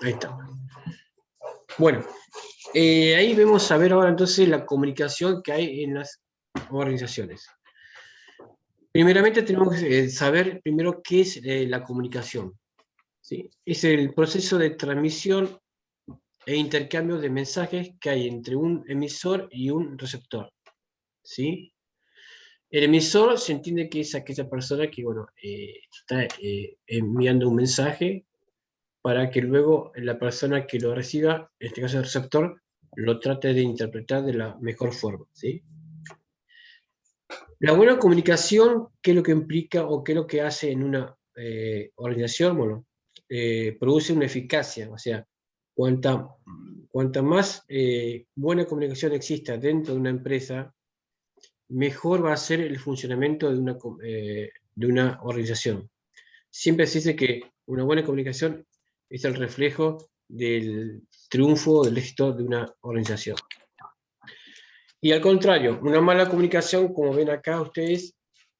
Ahí está. Bueno, ahí vemos a ver ahora entonces la comunicación que hay en las organizaciones. Primeramente tenemos que saber primero qué es la comunicación, ¿sí? Es el proceso de transmisión e intercambio de mensajes que hay entre un emisor y un receptor, ¿sí? El emisor se entiende que es aquella persona que, bueno, está enviando un mensaje para que luego la persona que lo reciba, en este caso el receptor, lo trate de interpretar de la mejor forma, ¿sí? La buena comunicación, ¿qué es lo que implica o qué es lo que hace en una organización? Bueno, produce una eficacia, o sea, cuanta más buena comunicación exista dentro de una empresa, mejor va a ser el funcionamiento de una organización. Siempre se dice que una buena comunicación es el reflejo del triunfo, del éxito de una organización. Y al contrario, una mala comunicación, como ven acá ustedes,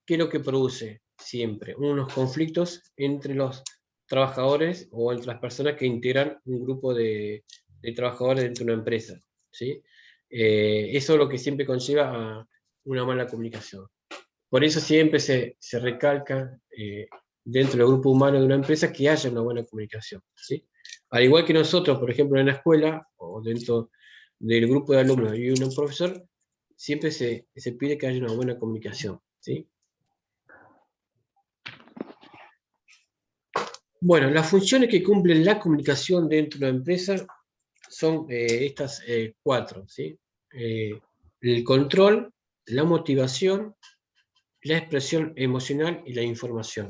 ¿qué es lo que produce? Siempre unos conflictos entre los trabajadores o entre las personas que integran un grupo de trabajadores dentro de una empresa, ¿sí? Eso es lo que siempre conlleva a una mala comunicación. Por eso siempre se recalca dentro del grupo humano de una empresa que haya una buena comunicación, ¿sí? Al igual que nosotros, por ejemplo, en la escuela o dentro del grupo de alumnos y un profesor, siempre se pide que haya una buena comunicación, ¿sí? Bueno, las funciones que cumple la comunicación dentro de una empresa son estas cuatro, ¿sí? El control, la motivación, la expresión emocional y la información.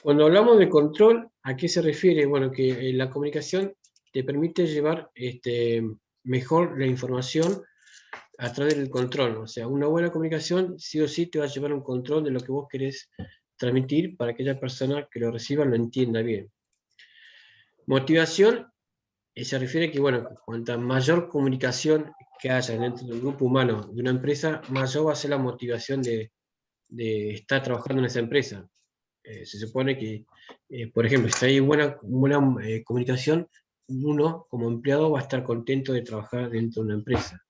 Cuando hablamos de control, ¿a qué se refiere? Bueno, que la comunicación te permite llevar mejor la información a través del control. O sea, una buena comunicación sí o sí te va a llevar a un control de lo que vos querés transmitir para que aquella persona que lo reciba lo entienda bien. Motivación se refiere a que, bueno, cuanta mayor comunicación que haya dentro del grupo humano de una empresa, mayor va a ser la motivación de estar trabajando en esa empresa. Se supone que, por ejemplo, si hay buena comunicación, uno como empleado va a estar contento de trabajar dentro de una empresa.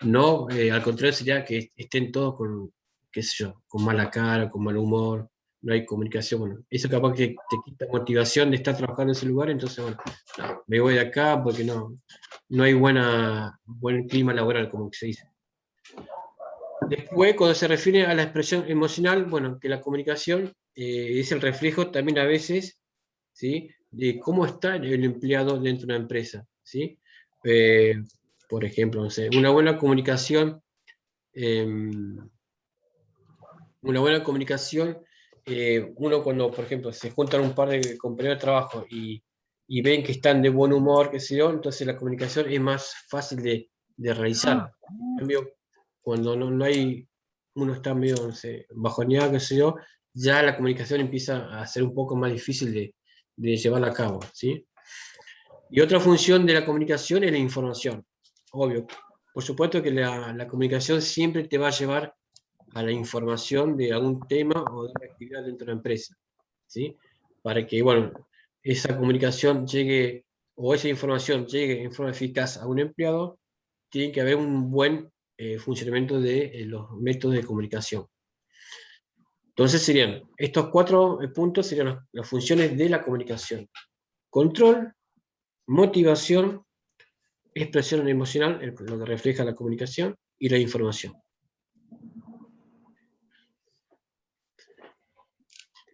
No, al contrario sería que estén todos con, qué sé yo, con mala cara, con mal humor, no hay comunicación. Bueno, eso capaz que te quita motivación de estar trabajando en ese lugar, entonces, bueno, no, me voy de acá porque no hay buen clima laboral, como que se dice. Después, cuando se refiere a la expresión emocional, bueno, que la comunicación es el reflejo también a veces, ¿sí?, de cómo está el empleado dentro de una empresa, ¿sí? Eh, por ejemplo, no sé, eh, una buena comunicación, uno cuando, por ejemplo, se juntan un par de compañeros de trabajo y ven que están de buen humor, qué sé yo, entonces la comunicación es más fácil de realizar. En cambio, cuando no hay, uno está medio, no sé, bajoneado, qué sé yo, ya la comunicación empieza a ser un poco más difícil de llevarla a cabo, ¿sí? Y otra función de la comunicación es la información, obvio. Por supuesto que la comunicación siempre te va a llevar a la información de algún tema o de una actividad dentro de la empresa, ¿sí? Para que, bueno, esa comunicación llegue o esa información llegue en forma eficaz a un empleado, tiene que haber un buen funcionamiento de los métodos de comunicación. Entonces serían, estos cuatro puntos serían las funciones de la comunicación. Control, motivación, expresión emocional, lo que refleja la comunicación, y la información.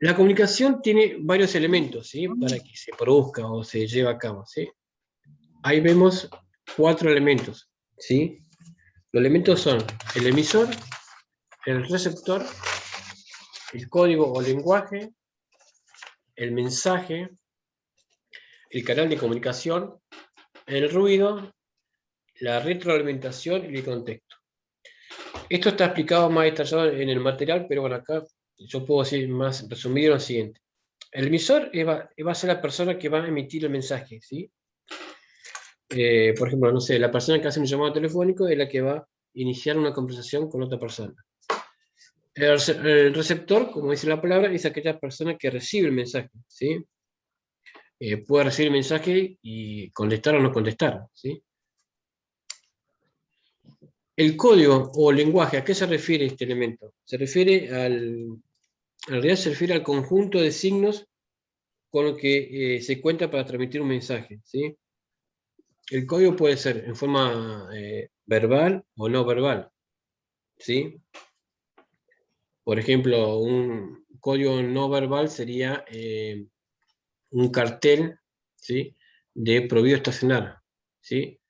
La comunicación tiene varios elementos, ¿sí?, para que se produzca o se lleve a cabo, ¿sí? Ahí vemos cuatro elementos, ¿sí? Los elementos son el emisor, el receptor, el código o lenguaje, el mensaje, el canal de comunicación, el ruido, la retroalimentación y el contexto. Esto está explicado más detallado en el material, pero bueno, acá yo puedo decir más resumido lo siguiente. El emisor va a ser la persona que va a emitir el mensaje, ¿sí? Por ejemplo, no sé, la persona que hace un llamado telefónico es la que va a iniciar una conversación con otra persona. El receptor, como dice la palabra, es aquella persona que recibe el mensaje, ¿sí? puede recibir el mensaje y contestar o no contestar, ¿sí? El código o lenguaje, ¿a qué se refiere este elemento? Se refiere en realidad se refiere al conjunto de signos con lo que se cuenta para transmitir un mensaje, ¿sí? El código puede ser en forma verbal o no verbal, ¿sí? Por ejemplo, un código no verbal sería un cartel, ¿sí? De prohibido estacionar, ¿sí?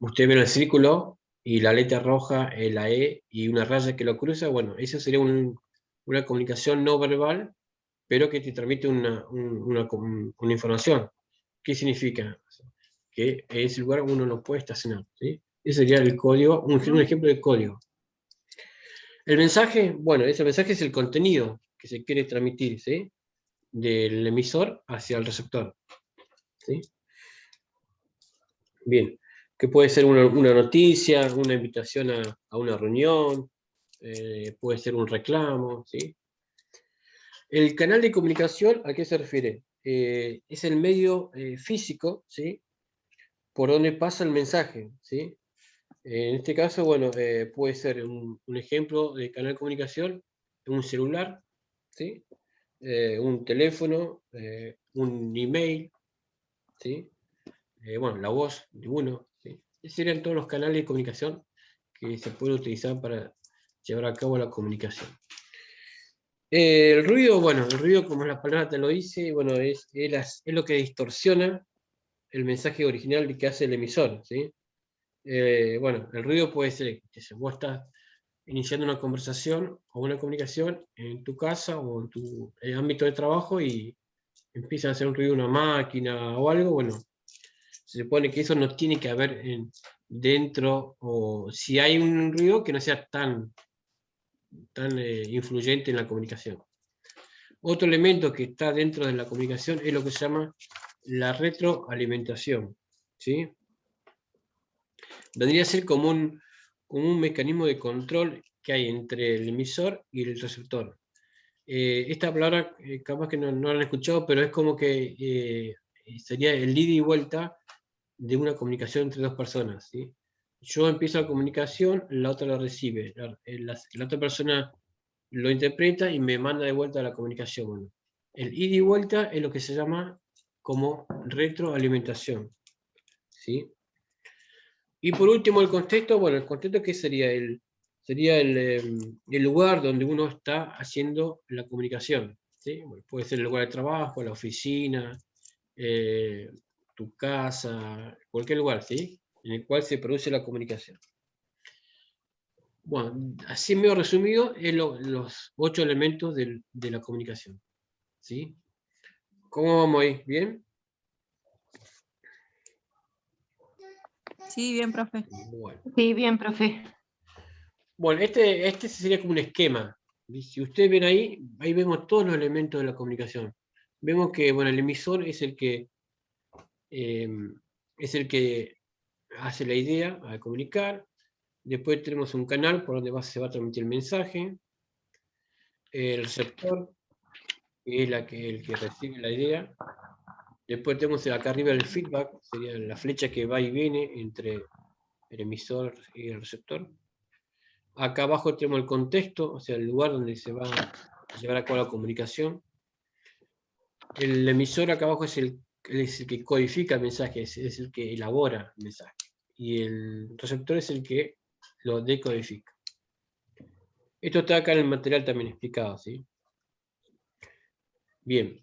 Usted ve el círculo y la letra roja, la E y una raya que lo cruza, bueno, eso sería una comunicación no verbal, pero que te transmite una información. ¿Qué significa? Que en ese lugar uno no puede estacionar, ¿sí? Ese sería el código, un ejemplo de código. El mensaje, bueno, ese mensaje es el contenido que se quiere transmitir, ¿sí? Del emisor hacia el receptor, ¿sí? Bien, que puede ser una noticia, una invitación a una reunión, puede ser un reclamo, ¿sí? El canal de comunicación, ¿a qué se refiere? Es el medio físico, ¿sí? Por donde pasa el mensaje, ¿sí? En este caso, bueno, puede ser un ejemplo de canal de comunicación, un celular, ¿sí? Un teléfono, un email, ¿sí? Bueno, la voz de uno, ¿sí? Esos serían todos los canales de comunicación que se pueden utilizar para llevar a cabo la comunicación. El ruido, bueno, el ruido, como la palabra te lo dice, bueno, es lo que distorsiona el mensaje original que hace el emisor, ¿sí? Bueno, el ruido puede ser que vos estás iniciando una conversación o una comunicación en tu casa o en tu ámbito de trabajo y empieza a hacer un ruido una máquina o algo, bueno, se supone que eso no tiene que haber dentro, o si hay un ruido que no sea tan influyente en la comunicación. Otro elemento que está dentro de la comunicación es lo que se llama la retroalimentación, ¿sí? Vendría a ser como un mecanismo de control que hay entre el emisor y el receptor. Esta palabra capaz que no la han escuchado, pero es como que sería el ida y vuelta de una comunicación entre dos personas, ¿sí? Yo empiezo la comunicación, la otra la recibe, la otra persona lo interpreta y me manda de vuelta a la comunicación. Bueno, el ida y vuelta es lo que se llama como retroalimentación, ¿sí? Y por último el contexto, bueno, el contexto que sería el lugar donde uno está haciendo la comunicación, ¿sí? Bueno, puede ser el lugar de trabajo, la oficina, eh, tu casa, cualquier lugar, ¿sí? En el cual se produce la comunicación. Bueno, así medio resumido, es los 8 elementos de la comunicación, ¿sí? ¿Cómo vamos ahí? ¿Bien? Sí, bien, profe. Bueno, Sí, bien, profe. bueno este sería como un esquema. Si ustedes ven ahí vemos todos los elementos de la comunicación. Vemos que, bueno, el emisor eh, es el que hace la idea al comunicar. Después tenemos un canal por donde se va a transmitir el mensaje. El receptor, que es el que recibe la idea. Después tenemos acá arriba el feedback, sería la flecha que va y viene entre el emisor y el receptor. Acá abajo tenemos el contexto, o sea, el lugar donde se va a llevar a cabo la comunicación. El emisor acá abajo es el que codifica el mensaje, es el que elabora el mensaje. Y el receptor es el que lo decodifica. Esto está acá en el material también explicado, ¿sí? Bien.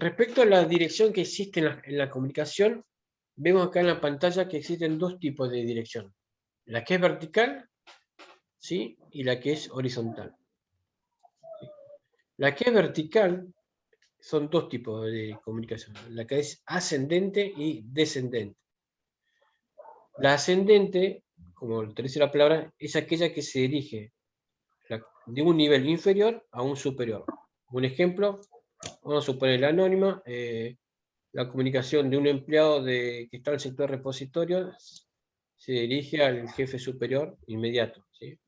Respecto a la dirección que existe en la comunicación, vemos acá en la pantalla que existen dos tipos de dirección. La que es vertical, ¿sí? Y la que es horizontal. La que es vertical son dos tipos de comunicación. La que es ascendente y descendente. La ascendente, como te dice la palabra, es aquella que se dirige de un nivel inferior a un superior. Un ejemplo, vamos a suponer la anónima, la comunicación de un empleado que está en el sector repositorio se dirige al jefe superior inmediato, ¿sí?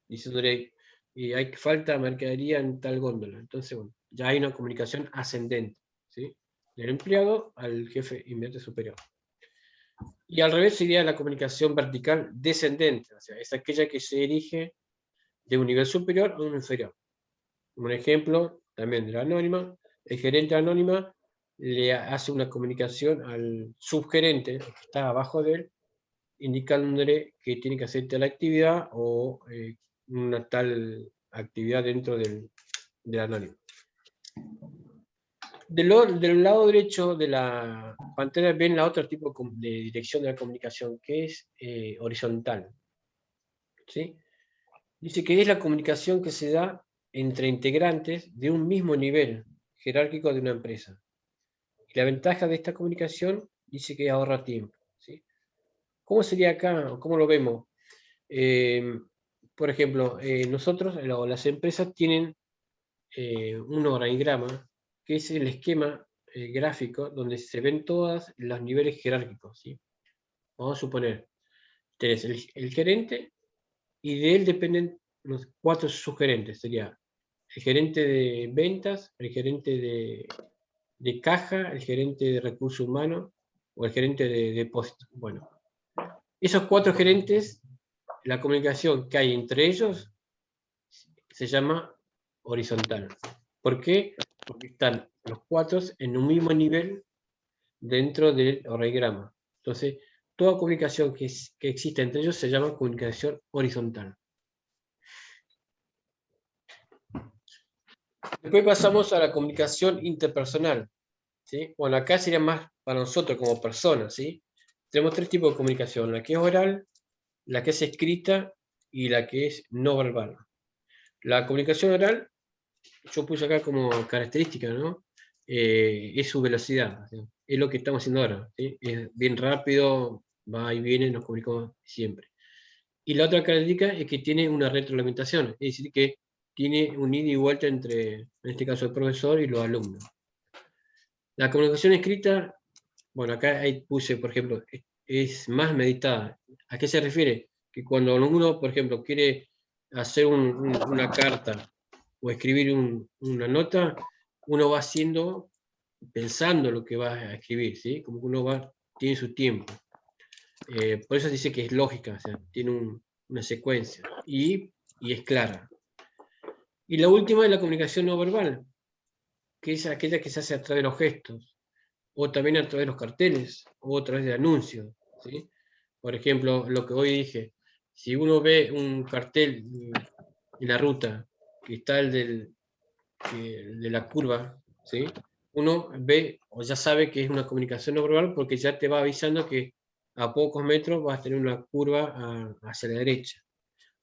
Diciéndole, hay falta mercadería en tal góndola. Entonces, bueno, ya hay una comunicación ascendente, ¿sí? del empleado al jefe inmediato superior. Y al revés sería la comunicación vertical descendente, o sea, es aquella que se dirige de un nivel superior a un inferior. Un ejemplo también de la anónima, el gerente anónima le hace una comunicación al subgerente, que está abajo de él, indicándole que tiene que hacer tal actividad o una tal actividad dentro del anónimo. Del lado derecho de la pantalla ven la otra tipo de dirección de la comunicación, que es horizontal. ¿Sí? Dice que es la comunicación que se da entre integrantes de un mismo nivel jerárquico de una empresa. Y la ventaja de esta comunicación dice que ahorra tiempo. ¿Sí? ¿Cómo sería acá? ¿Cómo lo vemos? Por ejemplo, nosotros, las empresas tienen un organigrama, que es el esquema gráfico donde se ven todos los niveles jerárquicos. ¿Sí? Vamos a suponer, tenés el gerente y de él dependen los 4 subgerentes. Sería el gerente de ventas, el gerente de caja, el gerente de recursos humanos o el gerente de depósito. Bueno, esos 4 gerentes, la comunicación que hay entre ellos se llama horizontal. ¿Por qué? Porque están los 4 en un mismo nivel dentro del organigrama. Entonces, toda comunicación que existe entre ellos se llama comunicación horizontal. Después pasamos a la comunicación interpersonal. ¿Sí? Bueno, acá sería más para nosotros como personas. ¿Sí? Tenemos 3 tipos de comunicación: la que es oral, la que es escrita y la que es no verbal. La comunicación oral, yo puse acá como característica, ¿no? Es su velocidad, ¿sí? Es lo que estamos haciendo ahora. ¿Sí? Es bien rápido, va y viene, nos comunicamos siempre. Y la otra característica es que tiene una retroalimentación, es decir, que tiene un ida y vuelta entre, en este caso, el profesor y los alumnos. La comunicación escrita, bueno, acá ahí puse, por ejemplo, es más meditada. ¿A qué se refiere? Que cuando uno, por ejemplo, quiere hacer una carta o escribir una nota, uno va haciendo, pensando lo que va a escribir, ¿sí? Como que uno tiene su tiempo. Por eso dice que es lógica, o sea, tiene una secuencia y es clara. Y la última es la comunicación no verbal, que es aquella que se hace a través de los gestos, o también a través de los carteles, o a través de anuncios. ¿Sí? Por ejemplo, lo que hoy dije, si uno ve un cartel en la ruta, que está el de la curva, ¿sí? Uno ve o ya sabe que es una comunicación no verbal porque ya te va avisando que a pocos metros vas a tener una curva hacia la derecha.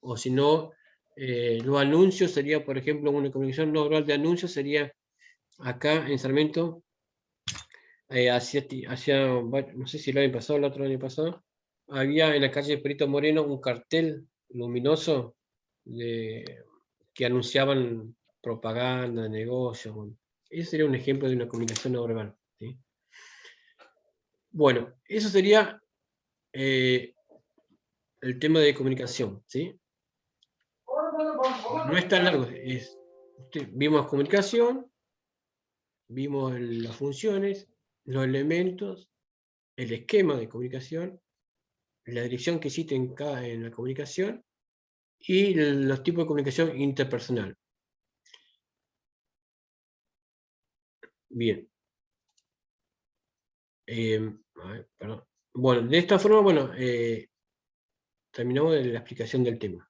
O si no, los anuncios sería, por ejemplo, una comunicación no verbal de anuncios sería acá en Sarmiento, no sé si el año pasado o el otro año pasado, había en la calle Perito Moreno un cartel luminoso que anunciaban propaganda, negocios. Bueno, ese sería un ejemplo de una comunicación no verbal. ¿Sí? Bueno, eso sería el tema de comunicación. ¿Sí? No es tan largo. Vimos comunicación, vimos las funciones, los elementos, el esquema de comunicación, la dirección que existe en la comunicación y los tipos de comunicación interpersonal. Bien. A ver, perdón. Bueno, de esta forma, bueno, terminamos la explicación del tema.